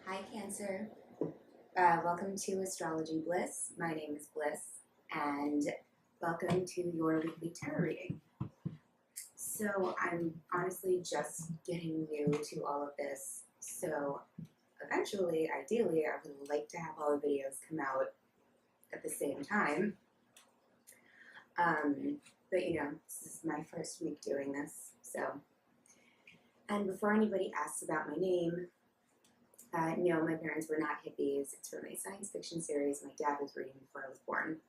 Hi, Cancer. Welcome to Astrology Bliss. My name is Bliss, and welcome to your weekly tarot reading. So, I'm honestly just getting new to all of this. So, eventually, ideally, I would like to have all the videos come out at the same time. But this is my first week doing this. And before anybody asks about my name, no, my parents were not hippies. It's from a science fiction series my dad was reading before I was born.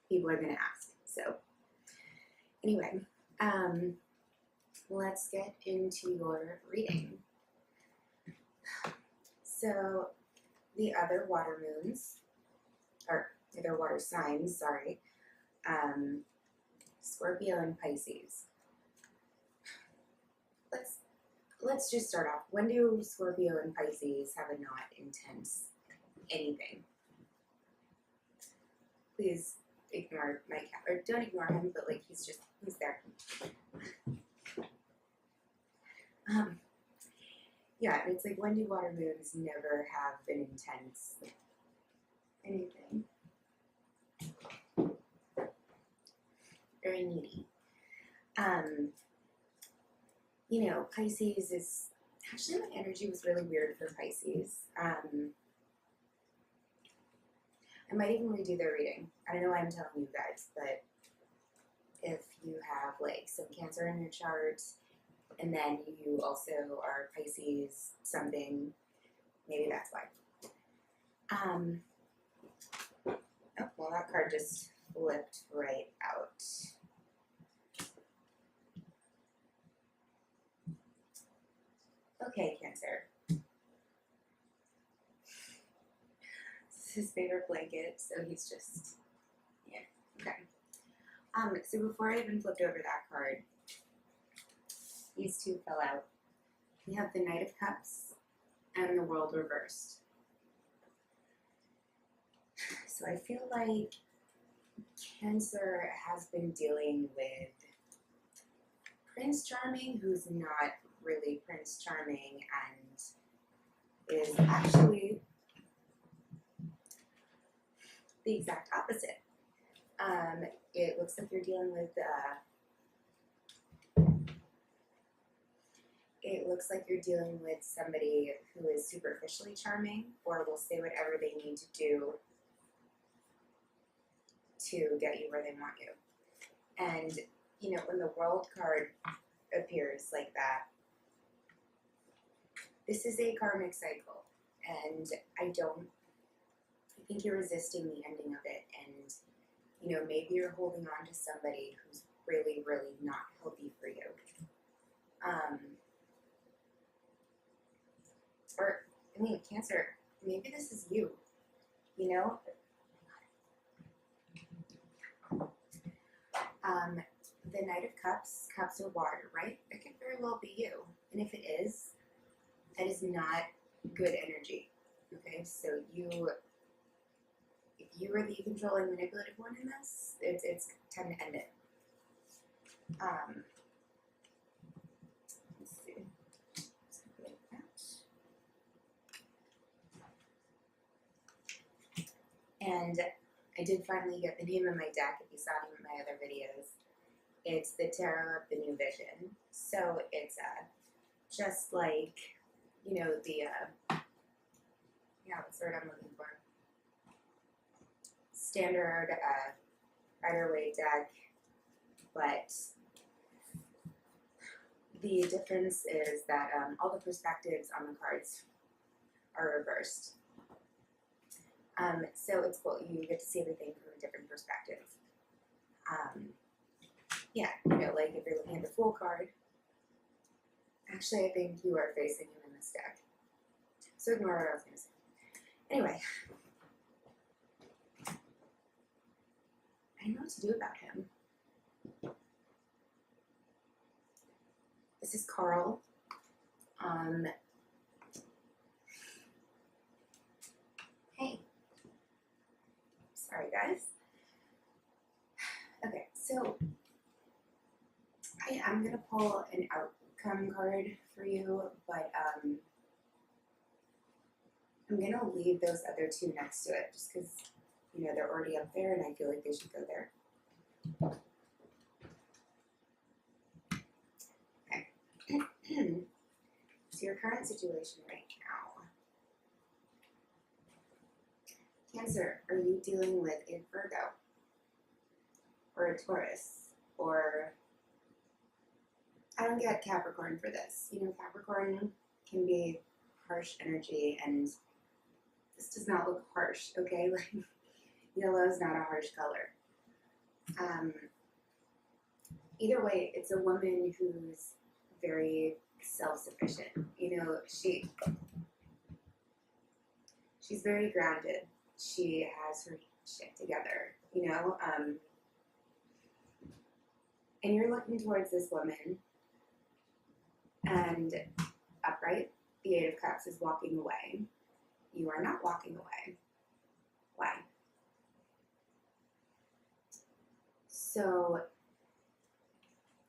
People are going to ask. So, anyway, let's get into your reading. So, the other water moons, or the other water signs, sorry, Scorpio and Pisces. Let's just start off. When do Scorpio and Pisces have a not intense anything? Please ignore my cat, or don't ignore him, but like he's there. Yeah, it's like, when do water moons never have an intense anything? Very needy. Pisces is actually, my energy was really weird for Pisces. I might even redo their reading. I don't know why I'm telling you guys, but if you have like some Cancer in your chart, and then you also are Pisces something, maybe that's why. Oh, well, that card just flipped right out. Okay, Cancer. This is his favorite blanket, so he's just, yeah, okay. So before I even flipped over that card, these two fell out. We have the Knight of Cups and the World reversed. So I feel like Cancer has been dealing with Prince Charming, who's not really Prince Charming and is actually the exact opposite. It looks like you're dealing with somebody who is superficially charming, or will say whatever they need to do to get you where they want you. And when the World card appears like that, this is a karmic cycle, and I think you're resisting the ending of it, and maybe you're holding on to somebody who's really, really not healthy for you. Or, Cancer, maybe this is you, the Knight of Cups are water, right? It could very well be you. And if it is, that is not good energy. Okay, so if you are the controlling, manipulative one in this, it's time to end it. Let's see. Like that. And I did finally get the name of my deck. If you saw him in my other videos, it's the Tarot of the New Vision. So it's just like, what's the word I'm looking for? Standard Rider-Waite deck, but the difference is that all the perspectives on the cards are reversed. So it's cool. You get to see everything from a different perspective. Like if you're looking at the Fool card, actually I think you are facing him in this deck. So ignore what I was going to say. Anyway, I don't know what to do about him. This is Carl. Hey. Sorry, guys. Okay, so I am going to pull an outcome card for you, but I'm going to leave those other two next to it just because, you know, they're already up there and I feel like they should go there. Okay. So your current situation right now. Cancer, are you dealing with a Virgo or a Taurus? Or, I don't get Capricorn for this. You know, Capricorn can be harsh energy, and this does not look harsh, okay? Like, yellow is not a harsh color. Either way, it's a woman who's very self-sufficient. You know, she's very grounded. She has her shit together, you know? And you're looking towards this woman, and upright, the Eight of Cups is walking away. You are not walking away. Why? So,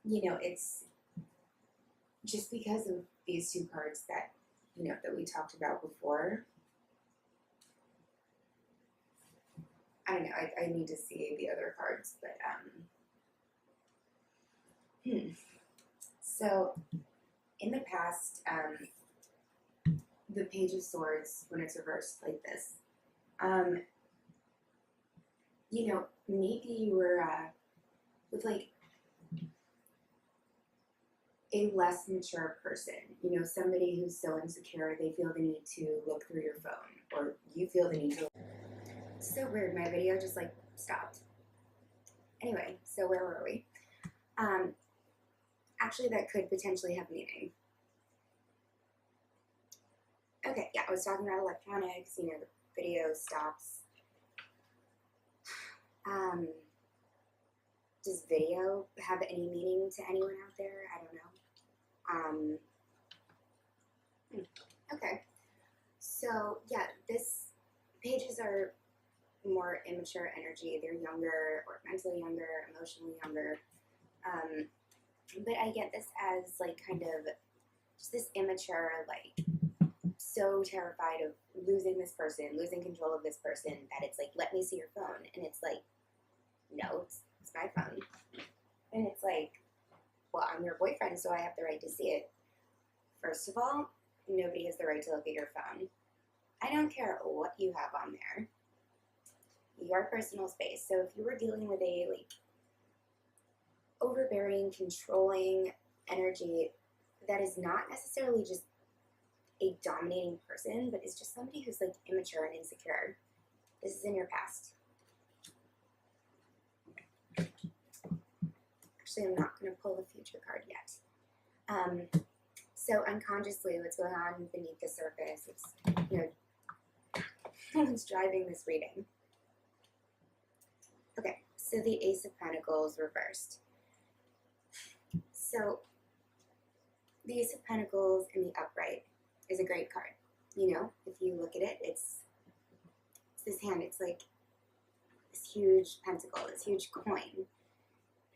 you know, it's just because of these two cards that, you know, that we talked about before. I don't know, I need to see the other cards, but, So, in the past, the Page of Swords, when it's reversed like this, you know, maybe you were, with, like, a less mature person, you know, somebody who's so insecure they feel the need to look through your phone, or you feel the need to. So weird, my video just like stopped. Anyway, so where were we? Actually, that could potentially have meaning. Okay, yeah, I was talking about electronics, you know, the video stops. Does video have any meaning to anyone out there? I don't know. Okay. So, yeah, pages are more immature energy. They're younger, or mentally younger, emotionally younger. But I get this as, like, kind of just this immature, like, so terrified of losing this person, losing control of this person, that it's like, let me see your phone. And it's like, no, it's my phone. And it's like, well, I'm your boyfriend, so I have the right to see it. First of all, nobody has the right to look at your phone. I don't care what you have on there. Your personal space. So if you were dealing with a, like, overbearing, controlling energy that is not necessarily just a dominating person, but is just somebody who's, like, immature and insecure, this is in your past. Actually, I'm not going to pull the future card yet. So unconsciously, what's going on beneath the surface, it's, you know, what's driving this reading. Okay, so the Ace of Pentacles reversed. So the Ace of Pentacles in the upright is a great card. You know, if you look at it, it's this hand, it's like this huge pentacle, this huge coin.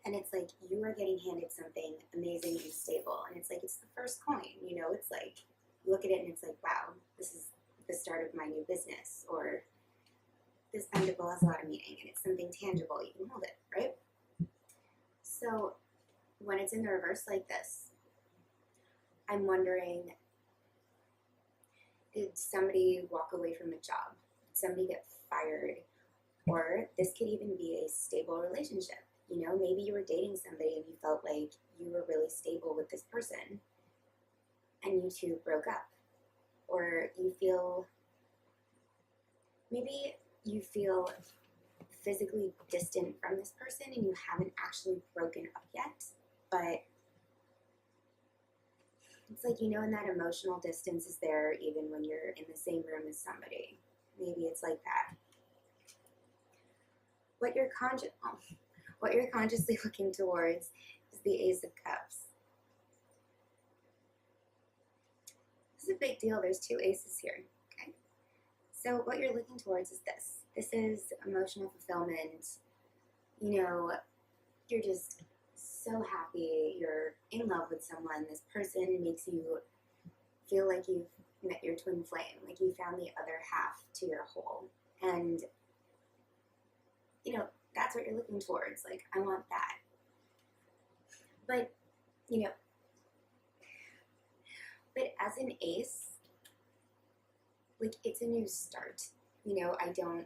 And it's like you are getting handed something amazing and stable. And it's like, it's the first coin, you know, it's like, you look at it and it's like, wow, this is the start of my new business. Or this pentacle has a lot of meaning and it's something tangible, you can hold it, right? So when it's in the reverse like this, I'm wondering, did somebody walk away from a job? Did somebody get fired? Or this could even be a stable relationship. You know, maybe you were dating somebody and you felt like you were really stable with this person and you two broke up. Or maybe you feel physically distant from this person and you haven't actually broken up yet, but it's like, you know, and that emotional distance is there even when you're in the same room as somebody. Maybe it's like that. What you're consciously looking towards is the Ace of Cups. This is a big deal. There's two aces here, okay? So what you're looking towards is this. This is emotional fulfillment. You know, you're just so happy. You're in love with someone. This person makes you feel like you've met your twin flame, like you found the other half to your whole. And, you know, that's what you're looking towards. Like, I want that. But, you know, but as an ace, like, it's a new start. You know, I don't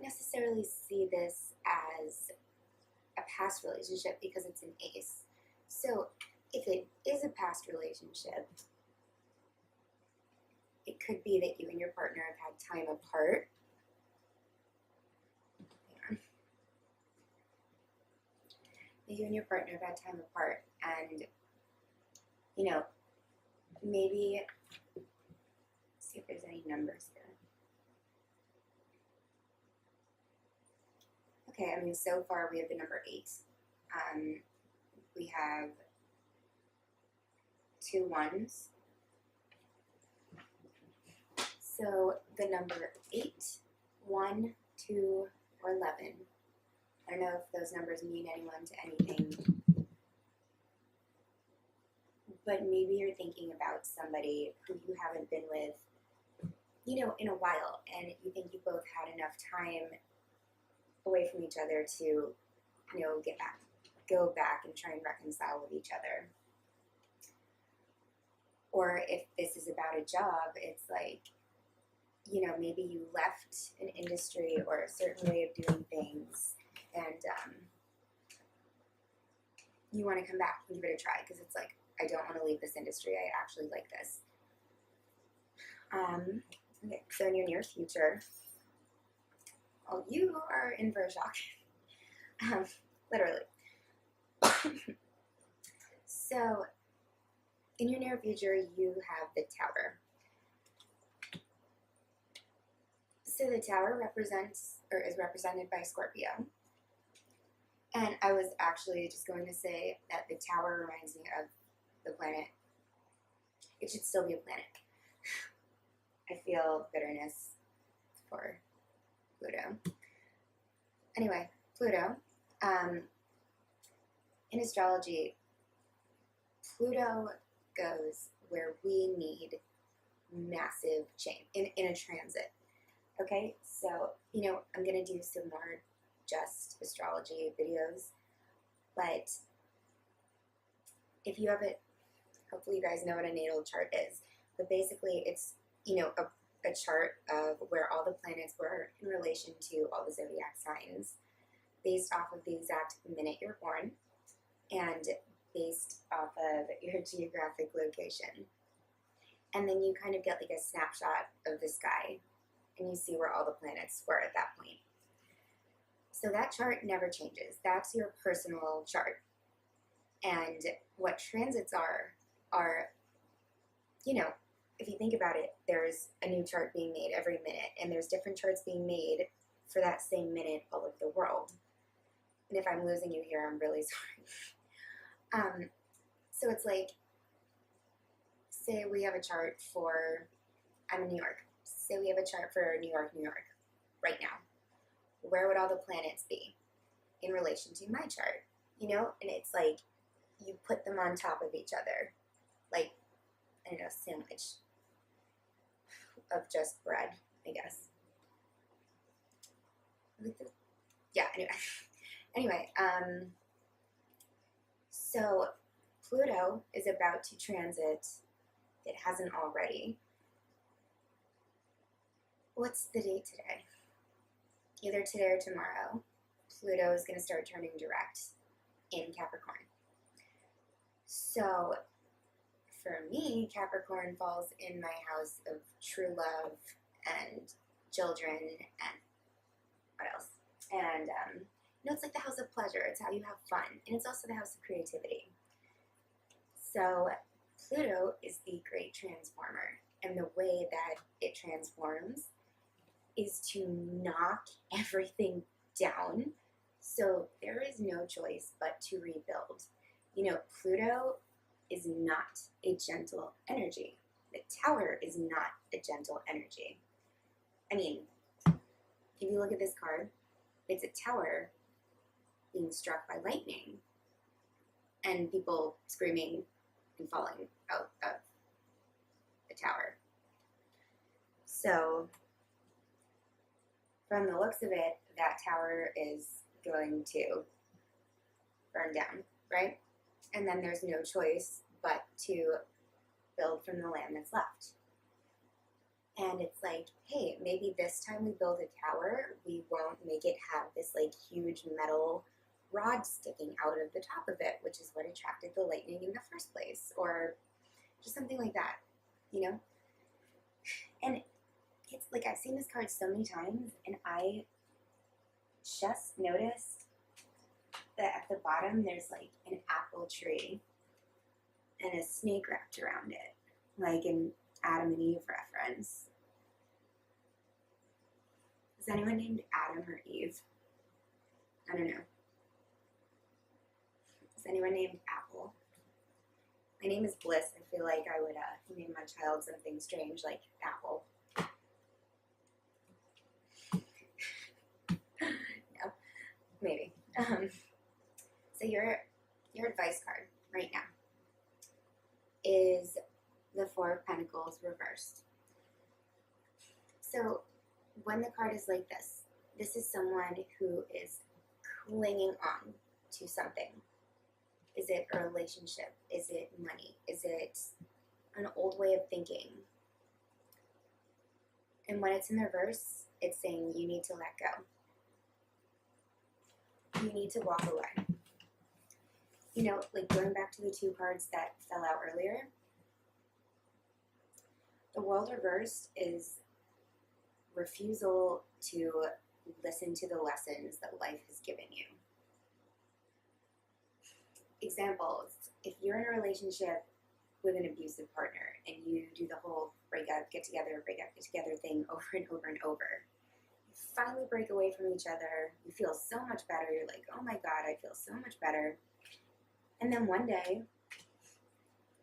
necessarily see this as a past relationship because it's an ace. So if it is a past relationship, it could be that you and your partner have had time apart. Hang on. You and your partner have had time apart, and, you know, maybe, see if there's any numbers here. Okay, I mean, so far we have the number 8. We have 2 1s. So the number 8, 1, 2, or 11. I don't know if those numbers mean anyone to anything, but maybe you're thinking about somebody who you haven't been with, you know, in a while, and you think you both had enough time away from each other to, you know, go back and try and reconcile with each other. Or if this is about a job, it's like, you know, maybe you left an industry or a certain way of doing things, and you want to come back and give it a try because it's like, I don't want to leave this industry. I actually like this. Okay, so in your near future, well, you are in for a shock. Literally. So, in your near future, you have the Tower. So the Tower represents, or is represented by Scorpio. And I was actually just going to say that the Tower reminds me of the planet. It should still be a planet. I feel bitterness for Pluto. Anyway, Pluto. In astrology, Pluto goes where we need massive change in a transit. Okay, so, you know, I'm going to do some more just astrology videos, but if you have it, hopefully you guys know what a natal chart is, but basically it's, you know, a chart of where all the planets were in relation to all the zodiac signs based off of the exact minute you're born and based off of your geographic location. And then you kind of get like a snapshot of the sky and you see where all the planets were at that point. So that chart never changes. That's your personal chart. And what transits are, you know, if you think about it, there's a new chart being made every minute, and there's different charts being made for that same minute all over the world. And if I'm losing you here, I'm really sorry. So it's like, say we have a chart for, I'm in New York. Say we have a chart for New York, right now. Where would all the planets be in relation to my chart? You know, and it's like you put them on top of each other, like, I don't know, a sandwich of just bread, I guess. Yeah, anyway. So Pluto is about to transit, it hasn't already. What's the date today? Either today or tomorrow, Pluto is going to start turning direct in Capricorn. So for me, Capricorn falls in my house of true love and children and what else? And, you know, it's like the house of pleasure. It's how you have fun. And it's also the house of creativity. So Pluto is the great transformer. And the way that it transforms is to knock everything down. So there is no choice but to rebuild. You know, Pluto is not a gentle energy. The Tower is not a gentle energy. I mean, if you look at this card, it's a tower being struck by lightning and people screaming and falling out of the tower. So from the looks of it, that tower is going to burn down, right? And then there's no choice but to build from the land that's left. And it's like, hey, maybe this time we build a tower, we won't make it have this like huge metal rod sticking out of the top of it, which is what attracted the lightning in the first place, or just something like that, you know? And it's like, I've seen this card so many times, and I just noticed that at the bottom there's like an apple tree and a snake wrapped around it, like an Adam and Eve reference. Is anyone named Adam or Eve? I don't know. Is anyone named Apple? My name is Bliss. I feel like I would name my child something strange like Apple. No, maybe. So your advice card right now is the Four of Pentacles reversed. So when the card is like this is someone who is clinging on to something. Is it a relationship? Is it money? Is it an old way of thinking? And when it's in the reverse, it's saying you need to let go. You need to walk away. You know, like going back to the two cards that fell out earlier, the world reversed is refusal to listen to the lessons that life has given you. Examples, if you're in a relationship with an abusive partner and you do the whole break up, get together thing over and over and over, you finally break away from each other, you feel so much better, you're like, oh my God, I feel so much better. And then one day,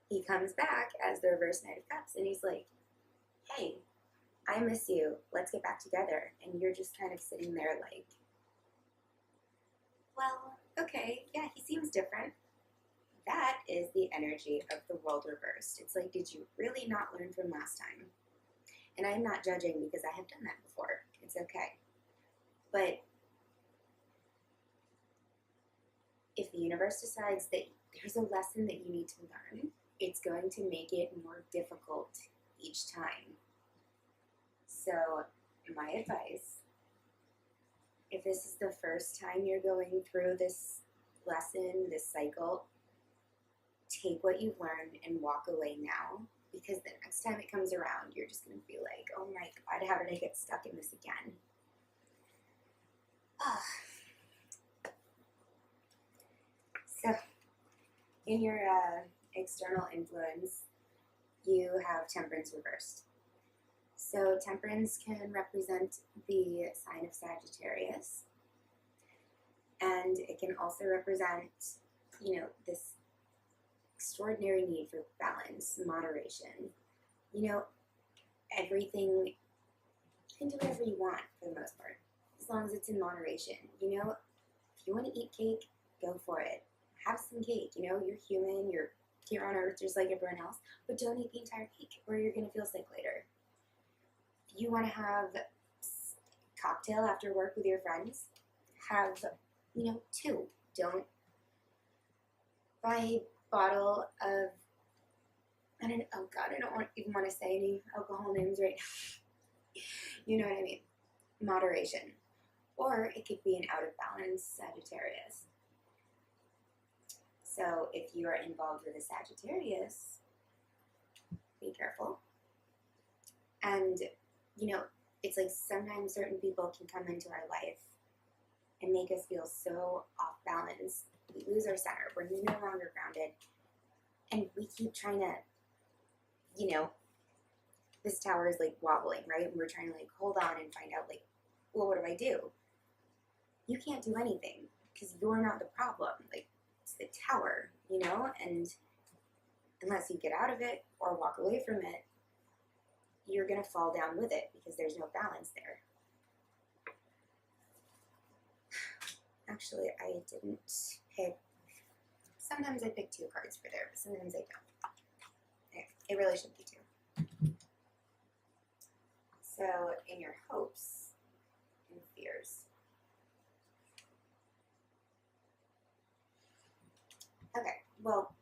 he comes back as the reverse Knight of Cups and he's like, hey, I miss you, let's get back together. And you're just kind of sitting there like, well, okay, yeah, he seems different. That is the energy of the world reversed. It's like, did you really not learn from last time? And I'm not judging because I have done that before. It's okay. But if the universe decides that there's a lesson that you need to learn, it's going to make it more difficult each time. So my advice, if this is the first time you're going through this lesson, this cycle, take what you've learned and walk away now, because the next time it comes around, you're just going to be like, oh my God, how did I get stuck in this again? So in your external influence, you have Temperance reversed. So Temperance can represent the sign of Sagittarius, and it can also represent, you know, this extraordinary need for balance, moderation. You know, everything, you can do whatever you want for the most part, as long as it's in moderation. You know, if you want to eat cake, go for it. Have some cake. You know, you're human, you're here on earth just like everyone else, but don't eat the entire cake or you're going to feel sick later. If you want to have a cocktail after work with your friends, have, you know, two. Don't buy a bottle of, I don't even want to say any alcohol names right now. You know what I mean? Moderation. Or it could be an out of balance Sagittarius. So if you are involved with a Sagittarius, be careful. And, you know, it's like sometimes certain people can come into our life and make us feel so off balance. We lose our center. We're no longer grounded. And we keep trying to, you know, this tower is like wobbling, right? And we're trying to like hold on and find out like, well, what do I do? You can't do anything because you're not the problem. Like, it's the tower, you know? And unless you get out of it or walk away from it, you're going to fall down with it because there's no balance there. Actually, I didn't pick. Sometimes I pick two cards for there, but sometimes I don't. It really should be too. So, in your hopes and fears. Okay, well,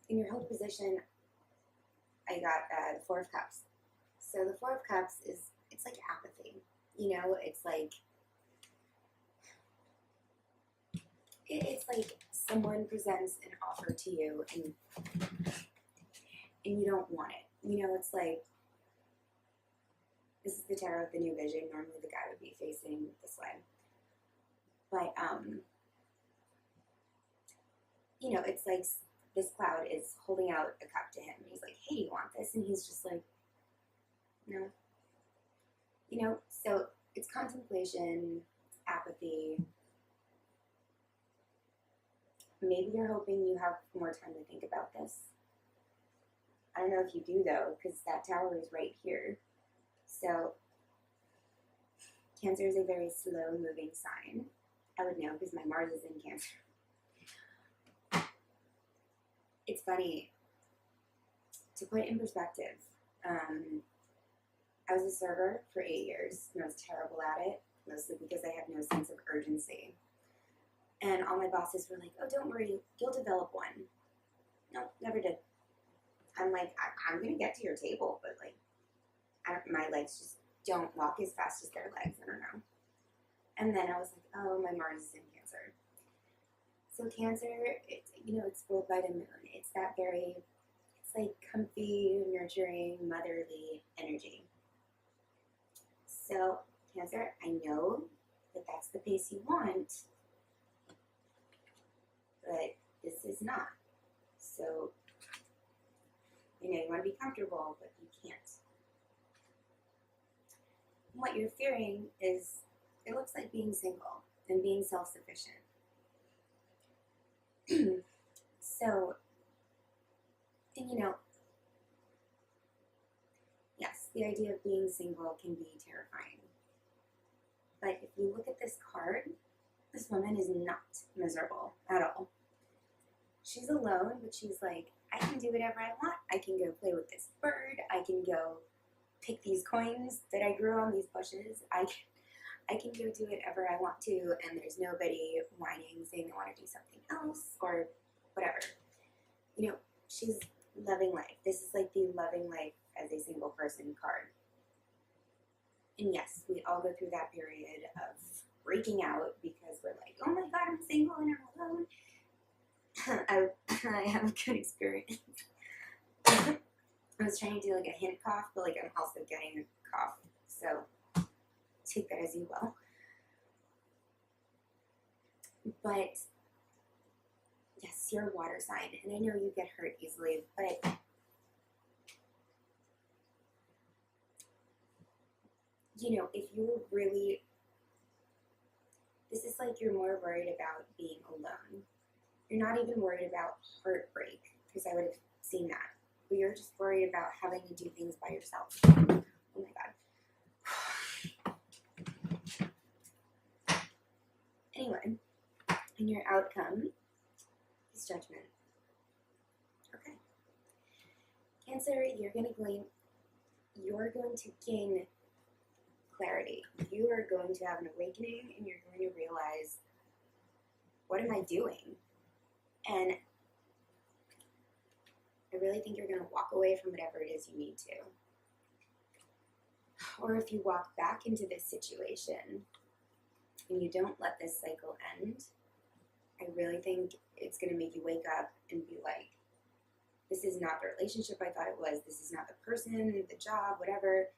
in your hope position, I got the Four of Cups. So the Four of Cups it's like apathy. You know, it's like someone presents an offer to you and you don't want it. You know, it's like, this is the Tarot of the New Vision. Normally the guy would be facing this way. But, you know, it's like this cloud is holding out a cup to him. He's like, hey, you want this? And he's just like, no. You know, so it's contemplation, apathy. Maybe you're hoping you have more time to think about this. I don't know if you do, though, because that tower is right here. So, Cancer is a very slow-moving sign. I would know because my Mars is in Cancer. It's funny, to put it in perspective, I was a server for 8 years, and I was terrible at it, mostly because I had no sense of urgency. And all my bosses were like, oh, don't worry, you'll develop one. No, never did. I'm like, I'm going to get to your table, but like, my legs just don't walk as fast as their legs. I don't know. And then I was like, oh, my Mars is in Cancer. So Cancer, it's ruled by the moon. It's that it's like comfy, nurturing, motherly energy. So Cancer, I know that that's the pace you want, but this is not. So, you want to be comfortable, but you can't. And what you're fearing is, it looks like being single and being self-sufficient. So, and yes, the idea of being single can be terrifying. But if you look at this card, this woman is not miserable at all. She's alone, but she's like, I can do whatever I want. I can go play with this bird. I can go pick these coins that I grew on these bushes. I can go do whatever I want to, and there's nobody whining, saying they want to do something else or whatever. She's loving life. This is like the loving life as a single person card. And yes, we all go through that period of freaking out because we're like, oh my God, I'm single and I'm alone. I have a good experience. I was trying to do like a hint cough, but like I'm also getting a cough. So take that as you will. But yes, you're a water sign, and I know you get hurt easily, but if you're really, this is like you're more worried about being alone. You're not even worried about heartbreak, because I would have seen that. But you're just worried about having to do things by yourself. Oh my God. Anyway, and your outcome is Judgment. Okay. Cancer, you're going to gain clarity. You are going to have an awakening, and you're going to realize, what am I doing? And I really think you're going to walk away from whatever it is you need to. Or if you walk back into this situation and you don't let this cycle end, I really think it's going to make you wake up and be like, this is not the relationship I thought it was. This is not the person, the job, whatever.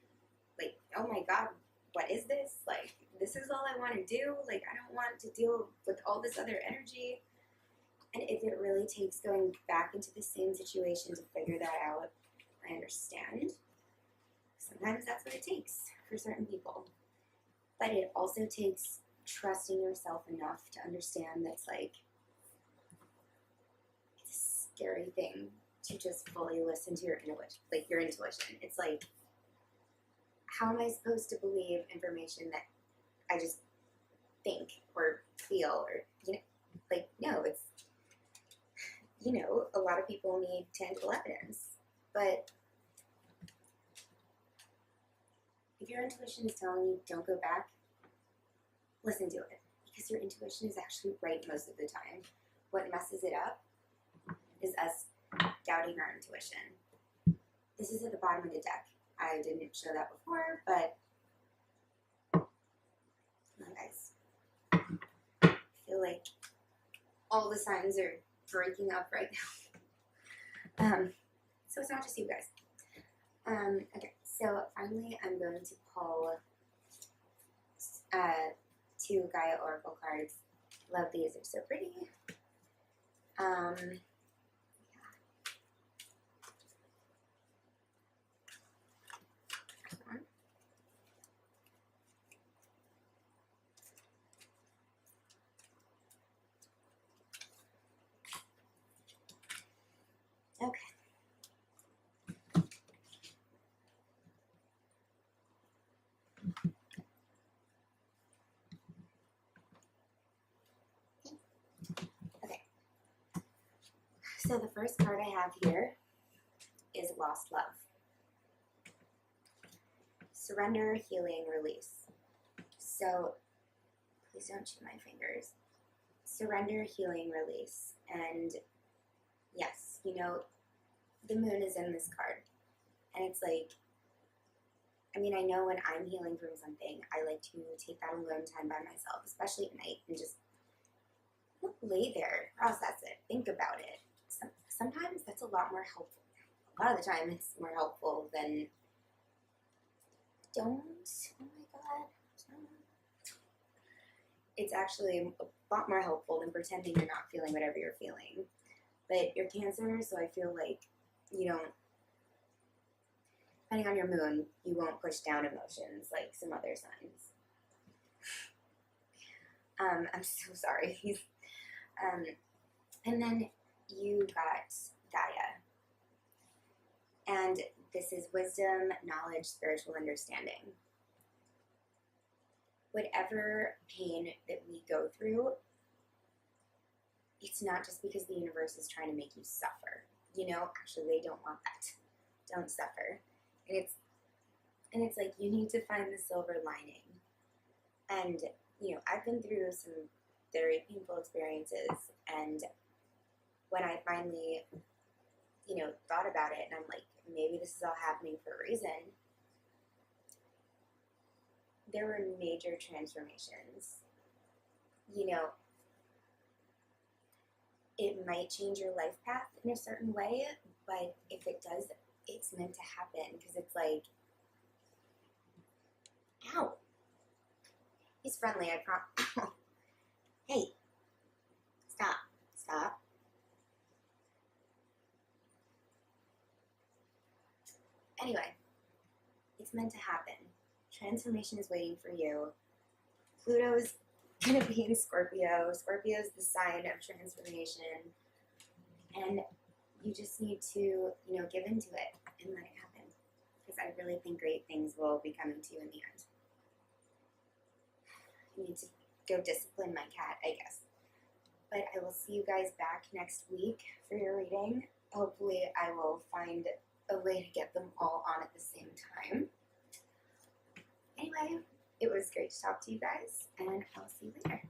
Like, oh my God, what is this? Like, this is all I want to do. Like, I don't want to deal with all this other energy. And if it really takes going back into the same situation to figure that out, I understand. Sometimes that's what it takes for certain people. But it also takes trusting yourself enough to understand that's like, it's a scary thing to just fully listen to your intuition. It's like, how am I supposed to believe information that I just think or feel or, no, it's, a lot of people need tangible evidence, but If your intuition is telling you don't go back, listen to it, because your intuition is actually right most of the time. What messes it up is us doubting our intuition. This is at the bottom of the deck. I didn't show that before, but come on, guys. I feel like all the signs are breaking up right now. So it's not just you guys. Okay, so finally I'm going to pull 2 Gaia Oracle cards. Love these, they're so pretty. Yeah. Okay. Okay. So the first card I have here is Lost Love. Surrender, healing, release. So please don't chew my fingers. Surrender, healing, release. And yes, you know, the moon is in this card. And it's like, I mean, I know when I'm healing from something, I like to take that alone time by myself, especially at night, and just lay there, process it, think about it. Sometimes that's a lot more helpful. A lot of the time it's more helpful than oh my god, don't. It's actually a lot more helpful than pretending you're not feeling whatever you're feeling. But you're Cancer, so I feel like you don't, depending on your moon, you won't push down emotions like some other signs. I'm so sorry. And then you got Gaia. And this is wisdom, knowledge, spiritual understanding. Whatever pain that we go through, it's not just because the universe is trying to make you suffer. You know, actually they don't want that. Don't suffer. And it's like you need to find the silver lining. And, you know, I've been through some very painful experiences, and when I finally, you know, thought about it, and I'm like, maybe this is all happening for a reason, there were major transformations. You know, it might change your life path in a certain way, but if it does, it's meant to happen, because it's like, ow. He's friendly, I promise. Hey, stop. Anyway, it's meant to happen. Transformation is waiting for you. Pluto's gonna be in Scorpio. Scorpio's the sign of transformation. And you just need to, you know, give into it and let it happen. Because I really think great things will be coming to you in the end. I need to go discipline my cat, I guess. But I will see you guys back next week for your reading. Hopefully I will find a way to get them all on at the same time. Anyway, it was great to talk to you guys, and I'll see you later.